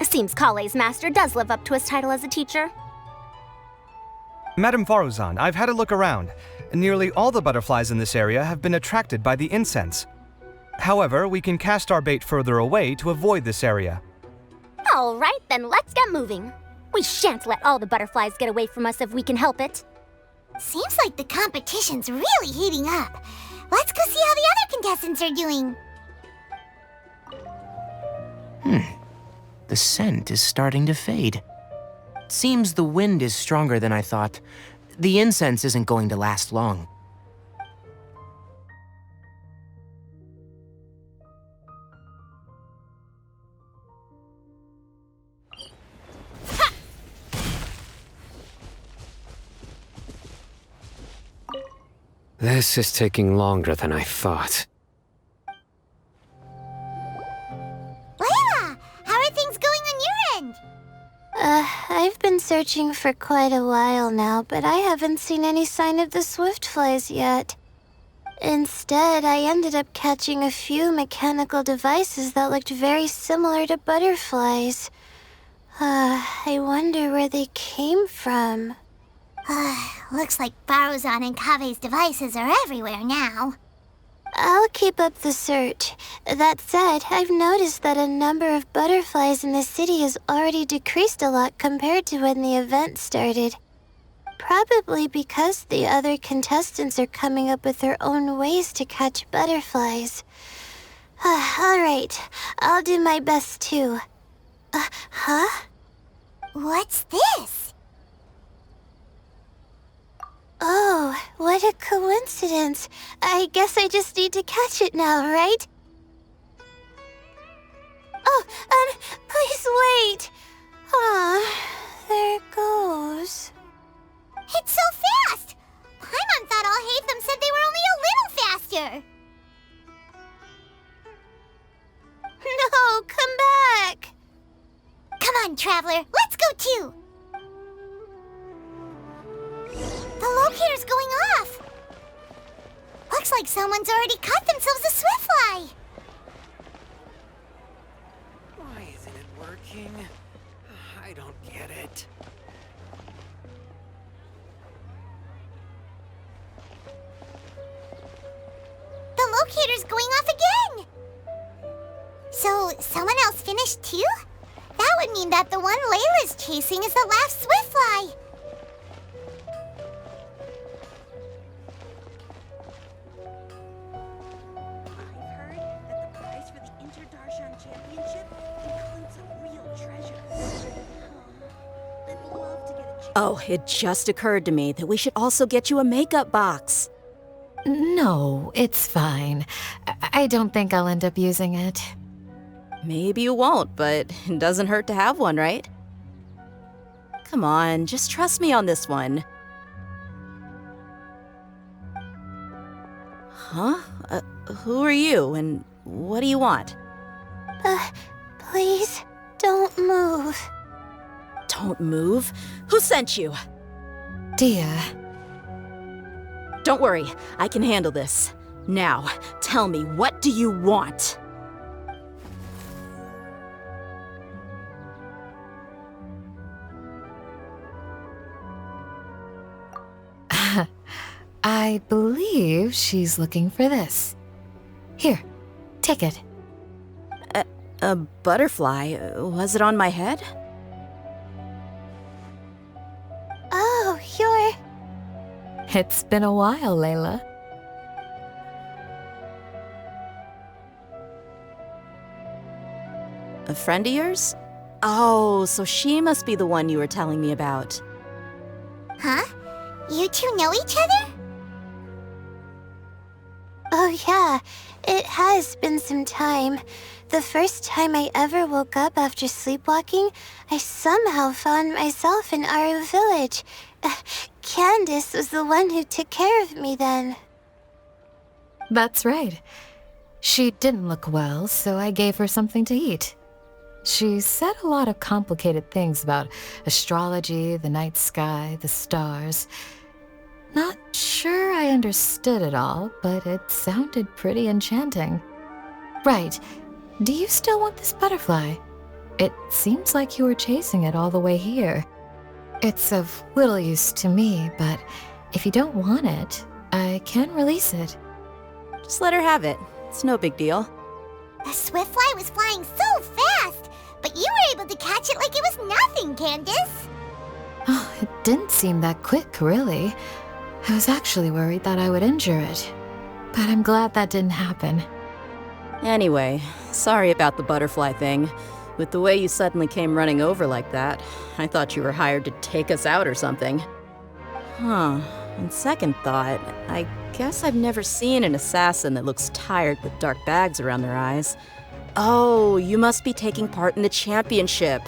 Speaker 10: Seems Kale's master does live up to his title as a teacher.
Speaker 9: Madam Faruzan, I've had a look around. Nearly all the butterflies in this area have been attracted by the incense. However, we can cast our bait further away to avoid this area.
Speaker 10: All right, then let's get moving. We shan't let all the butterflies get away from us if we can help it.
Speaker 1: Seems like the competition's really heating up. Let's go see how the other contestants are doing.
Speaker 7: The scent is starting to fade. Seems the wind is stronger than I thought. The incense isn't going to last long.
Speaker 8: This is taking longer than I thought.
Speaker 1: Layla, how are things going on your end?
Speaker 11: I've been searching for quite a while now, but I haven't seen any sign of the swiftflies yet. Instead, I ended up catching a few mechanical devices that looked very similar to butterflies. I wonder where they came from.
Speaker 1: Looks like Baruzan and Kave's devices are everywhere now.
Speaker 11: I'll keep up the search. That said, I've noticed that a number of butterflies in the city has already decreased a lot compared to when the event started. Probably because the other contestants are coming up with their own ways to catch butterflies. Alright, I'll do my best too. Huh?
Speaker 1: What's this?
Speaker 11: Oh, what a coincidence. I guess I just need to catch it now, right? Oh, please wait. There it goes.
Speaker 1: It's so fast! Paimon thought all Hatham said they were only a little faster.
Speaker 11: No, come back!
Speaker 1: Come on, Traveler, let's go too! The locator's going off! Looks like someone's already caught themselves a Swiftfly!
Speaker 8: Why isn't it working? I don't get it.
Speaker 1: The locator's going off again! So, someone else finished too? That would mean that the one Layla's chasing is the last Swiftfly!
Speaker 13: Oh, it just occurred to me that we should also get you a makeup box.
Speaker 14: No, it's fine. I don't think I'll end up using it.
Speaker 13: Maybe you won't, but it doesn't hurt to have one, right? Come on, just trust me on this one. Huh? Who are you, and what do you want?
Speaker 11: Please, don't move.
Speaker 13: Don't move? Who sent you?
Speaker 14: Dia.
Speaker 13: Don't worry, I can handle this. Now, tell me, what do you want?
Speaker 14: I believe she's looking for this. Here, take it.
Speaker 13: A butterfly? Was it on my head?
Speaker 11: Oh, you're...
Speaker 14: It's been a while, Layla.
Speaker 13: A friend of yours? Oh, so she must be the one you were telling me about.
Speaker 1: Huh? You two know each other?
Speaker 11: Oh yeah, it has been some time. The first time I ever woke up after sleepwalking, I somehow found myself in Aru village. Candace was the one who took care of me then.
Speaker 14: That's right. She didn't look well, so I gave her something to eat. She said a lot of complicated things about astrology, the night sky, the stars. Not sure I understood it all, but it sounded pretty enchanting. Right. Do you still want this butterfly? It seems like you were chasing it all the way here. It's of little use to me, but if you don't want it, I can release it.
Speaker 13: Just let her have it. It's no big deal.
Speaker 1: The Swiftfly was flying so fast, but you were able to catch it like it was nothing, Candace.
Speaker 14: Oh, it didn't seem that quick, really. I was actually worried that I would injure it, but I'm glad that didn't happen.
Speaker 13: Anyway, sorry about the butterfly thing. With the way you suddenly came running over like that, I thought you were hired to take us out or something. Huh, on second thought, I guess I've never seen an assassin that looks tired with dark bags around their eyes. Oh, you must be taking part in the championship.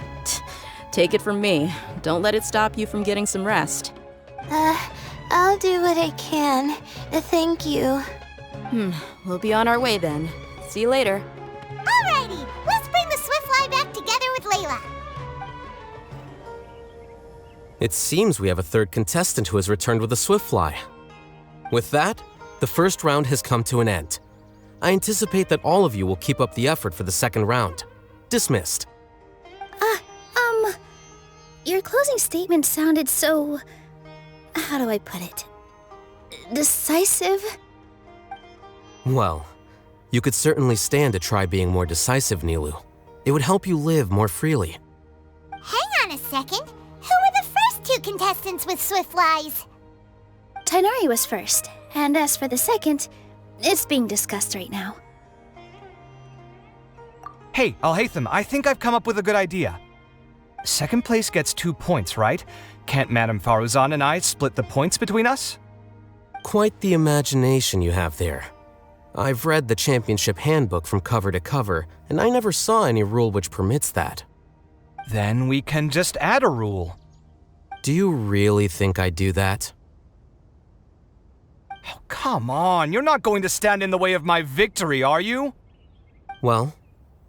Speaker 13: Take it from me, don't let it stop you from getting some rest.
Speaker 11: I'll do what I can. Thank you.
Speaker 13: We'll be on our way then. See you later.
Speaker 1: Alrighty, let's bring the Swiftfly back together with Layla.
Speaker 15: It seems we have a third contestant who has returned with a Swiftfly. With that, The first round has come to an end. I anticipate that all of you will keep up the effort for the second round. Dismissed.
Speaker 17: Your closing statement sounded so... how do I put it? Decisive?
Speaker 15: Well, you could certainly stand to try being more decisive, Nilou. It would help you live more freely.
Speaker 1: Hang on a second. Who were the first two contestants with swift flies?
Speaker 17: Tighnari was first, and as for the second, it's being discussed right now.
Speaker 9: Hey, Alhaitham, I think I've come up with a good idea. Second place gets 2 points, right? Can't Madame Faruzan and I split the points between us?
Speaker 15: Quite the imagination you have there. I've read the championship handbook from cover to cover, and I never saw any rule which permits that.
Speaker 9: Then we can just add a rule.
Speaker 15: Do you really think I'd do that?
Speaker 9: Oh, come on, you're not going to stand in the way of my victory, are you?
Speaker 15: Well,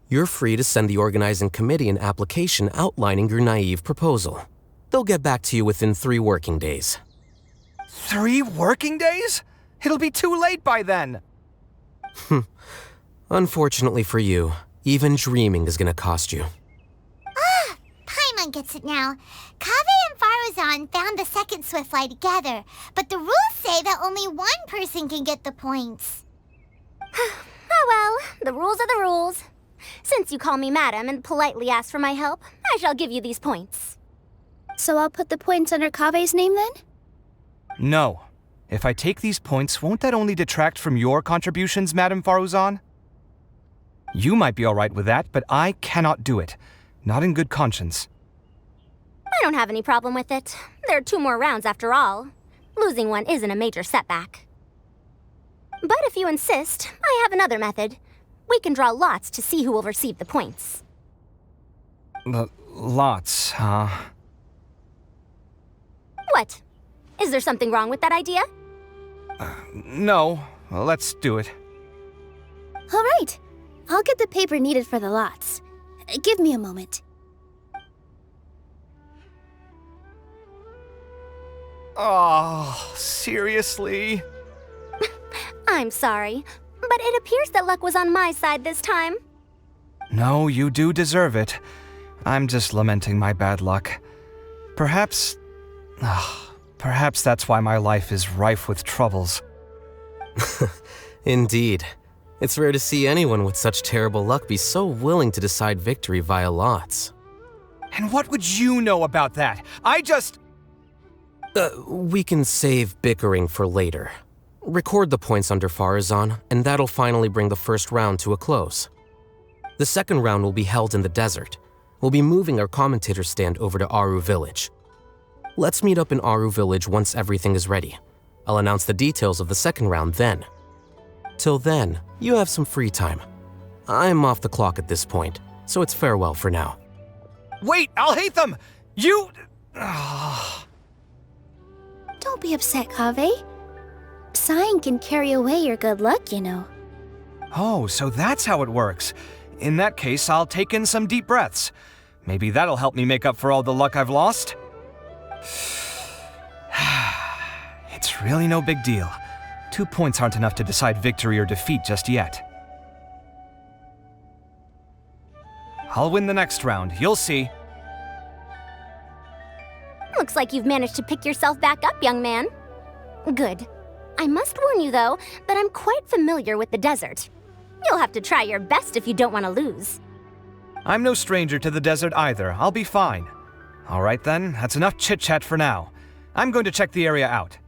Speaker 15: you're free to send the organizing committee an application outlining your naive proposal. They'll get back to you within 3 working days.
Speaker 9: 3 working days? It'll be too late by then.
Speaker 15: Unfortunately for you, even dreaming is gonna cost you.
Speaker 1: Paimon gets it now. Kaveh and Faruzan found the second Swiftfly together, but the rules say that only one person can get the points.
Speaker 10: Oh well, the rules are the rules. Since you call me madam and politely ask for my help, I shall give you these points.
Speaker 17: So I'll put the points under Kaveh's name then?
Speaker 9: No. If I take these points, won't that only detract from your contributions, Madame Faruzan? You might be alright with that, but I cannot do it. Not in good conscience.
Speaker 10: I don't have any problem with it. There are 2 more rounds after all. Losing one isn't a major setback. But if you insist, I have another method. We can draw lots to see who will receive the points.
Speaker 9: Lots, huh?
Speaker 10: What? Is there something wrong with that idea?
Speaker 9: No. Well, let's do it.
Speaker 17: All right. I'll get the paper needed for the lots. Give me a moment.
Speaker 9: Oh, seriously?
Speaker 10: I'm sorry, but it appears that luck was on my side this time.
Speaker 9: No, you do deserve it. I'm just lamenting my bad luck. Perhaps that's why my life is rife with troubles.
Speaker 15: Indeed. It's rare to see anyone with such terrible luck be so willing to decide victory via lots.
Speaker 9: And what would you know about that?
Speaker 15: We can save bickering for later. Record the points under Faruzan, and that'll finally bring the first round to a close. The second round will be held in the desert. We'll be moving our commentator stand over to Aru Village. Let's meet up in Aru Village once everything is ready. I'll announce the details of the second round then. Till then, you have some free time. I'm off the clock at this point, so it's farewell for now.
Speaker 9: Wait, Alhaitham! You...
Speaker 17: Don't be upset, Kaveh. Sighing can carry away your good luck, you know.
Speaker 9: Oh, so that's how it works. In that case, I'll take in some deep breaths. Maybe that'll help me make up for all the luck I've lost. It's really no big deal. 2 points aren't enough to decide victory or defeat just yet. I'll win the next round, you'll see.
Speaker 10: Looks like you've managed to pick yourself back up, young man. Good. I must warn you, though, that I'm quite familiar with the desert. You'll have to try your best if you don't want to lose.
Speaker 9: I'm no stranger to the desert either. I'll be fine. All right then, that's enough chit-chat for now. I'm going to check the area out.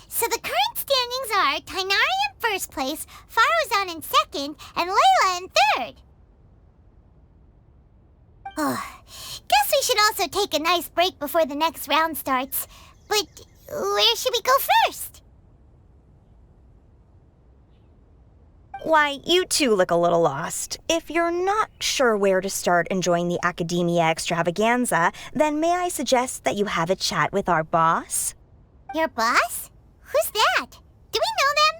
Speaker 1: So the current standings are Tighnari in first place, Faruzan in second, and Layla in third. Guess we should also take a nice break before the next round starts. But where should we go first?
Speaker 5: Why, you two look a little lost. If you're not sure where to start enjoying the Academia Extravaganza, then may I suggest that you have a chat with our boss?
Speaker 1: Your boss? Who's that? Do we know them?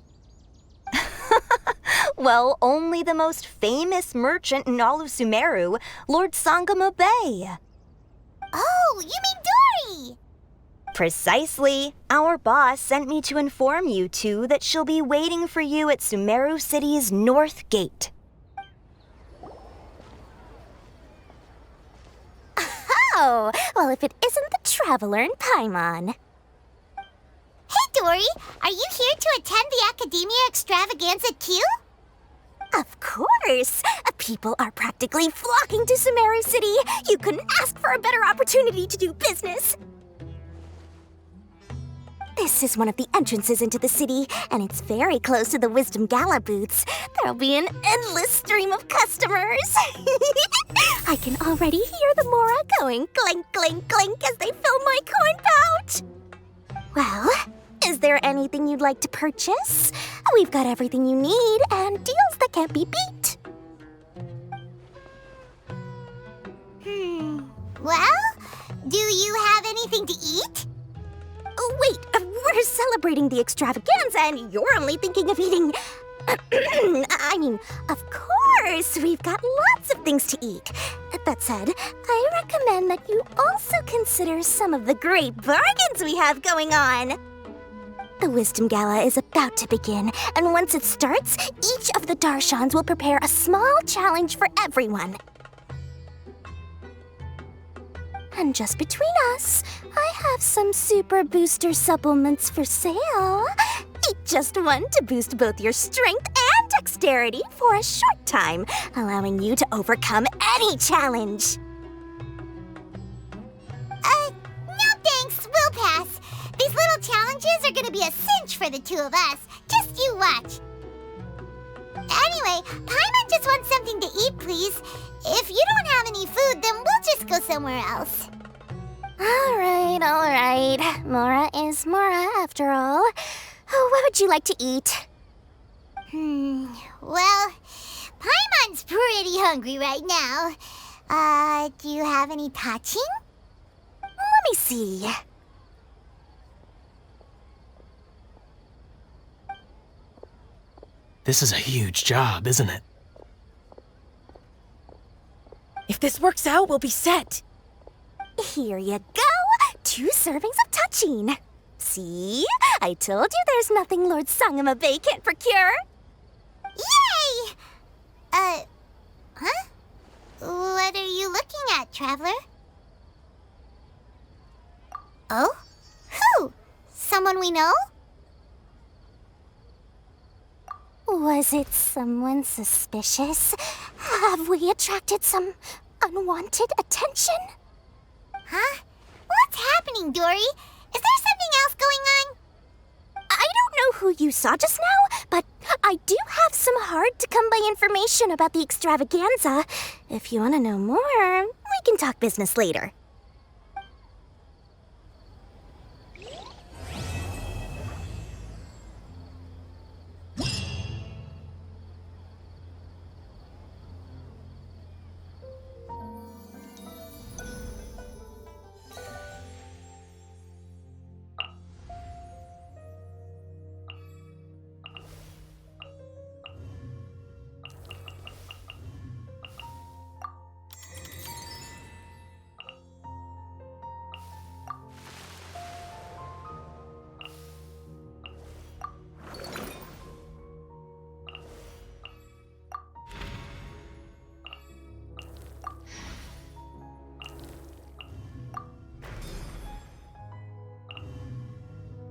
Speaker 5: Well, only the most famous merchant in all of Sumeru, Lord Sangamo Bay.
Speaker 1: Oh, you mean Dory!
Speaker 5: Precisely. Our boss sent me to inform you two that she'll be waiting for you at Sumeru City's North Gate.
Speaker 10: Oh, well, if it isn't the Traveler in Paimon.
Speaker 1: Hey, Dory! Are you here to attend the Academia Extravaganza too?
Speaker 10: Of course! People are practically flocking to Sumeru City. You couldn't ask for a better opportunity to do business. This is one of the entrances into the city, and it's very close to the Wisdom Gala booths. There'll be an endless stream of customers. I can already hear the Mora going clink, clink, clink as they fill my coin pouch. Well, is there anything you'd like to purchase? We've got everything you need and deals that can't be beat.
Speaker 1: Well, do you have anything to eat?
Speaker 10: Oh, wait, we're celebrating the extravaganza and you're only thinking of eating... I mean, of course, we've got lots of things to eat. That said, I recommend that you also consider some of the great bargains we have going on. The Wisdom Gala is about to begin, and once it starts, each of the Darshans will prepare a small challenge for everyone. And just between us, I have some super booster supplements for sale. Eat just one to boost both your strength and dexterity for a short time, allowing you to overcome any challenge.
Speaker 1: No thanks, we'll pass. These little challenges are gonna be a cinch for the two of us. Just you watch. Anyway, Paimon just wants something to eat, please. If you don't have any food, then we'll just go somewhere else.
Speaker 10: All right. Mora is Mora, after all. What would you like to eat?
Speaker 1: Well, Paimon's pretty hungry right now. Do you have any touching?
Speaker 10: Let me see.
Speaker 6: This is a huge job, isn't it?
Speaker 13: If this works out, we'll be set.
Speaker 10: Here you go. 2 servings of touching. See? I told you there's nothing Lord Sangamabe can't procure.
Speaker 1: Yay! Huh? What are you looking at, Traveler? Oh? Who? Someone we know?
Speaker 10: Was it someone suspicious? Have we attracted some unwanted attention?
Speaker 1: Huh? What's happening, Dory? Is there something else going on?
Speaker 10: I don't know who you saw just now, but I do have some hard-to-come-by information about the extravaganza. If you want to know more, we can talk business later.